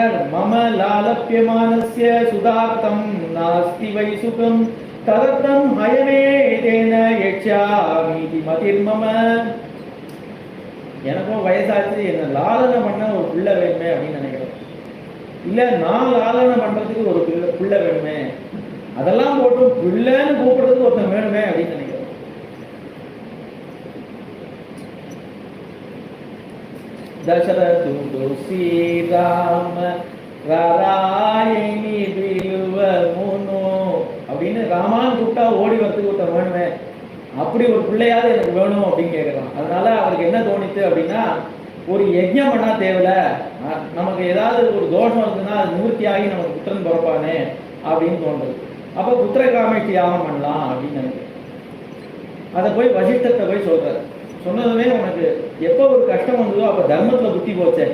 சொல்றார், மம லாலப்யமானஸ்ய சுதார்த்தம் நாஸ்தி வை சுகம் ததர்த்தம் ஹயமே தேன யக்ஷாமீதி மதிர்மம. எனக்கும் வயசாச்சு, என்ன லாலனை பண்ண ஒரு பிள்ளை வேணுமே அப்படின்னு நினைக்கிறேன். இல்ல நான் லாலனை பண்றதுக்கு ஒரு பிள்ளை வேணுமே, அதெல்லாம் போட்டு பிள்ளைன்னு கூப்பிடுறதுக்கு ஒருத்தன் வேணுமே அப்படின்னு நினைக்கிறேன். தசரது ஸ்ரீராம ராராயணி பிலுவ முனோ அப்படின்னு ராமான்னு கூப்பிட்டா ஓடி வரதுக்கு ஒருத்தன் வேணுமே, அப்படி ஒரு பிள்ளையாவது எனக்கு வேணும் அப்படின்னு கேட்கறான். அதனால அவருக்கு என்ன தோணித்து அப்படின்னா, ஒரு யஜ்ஞம் பண்ணா தேவையில்ல, நமக்கு ஏதாவது ஒரு தோஷம் இருக்குன்னா அது நிவர்த்தியாகி நமக்கு புத்திரன் பிறப்பானே அப்படின்னு தோன்றுது. அப்போ புத்திர காமேட்சி யாகம் பண்ணலாம் அப்படின்னு நினைக்கிறேன். அதை போய் வசிஷ்டத்தை போய் சொல்றாரு. சொன்னதுமே உனக்கு எப்போ ஒரு கஷ்டம் வந்ததோ அப்போ தர்மத்தில் புத்தி போச்சே,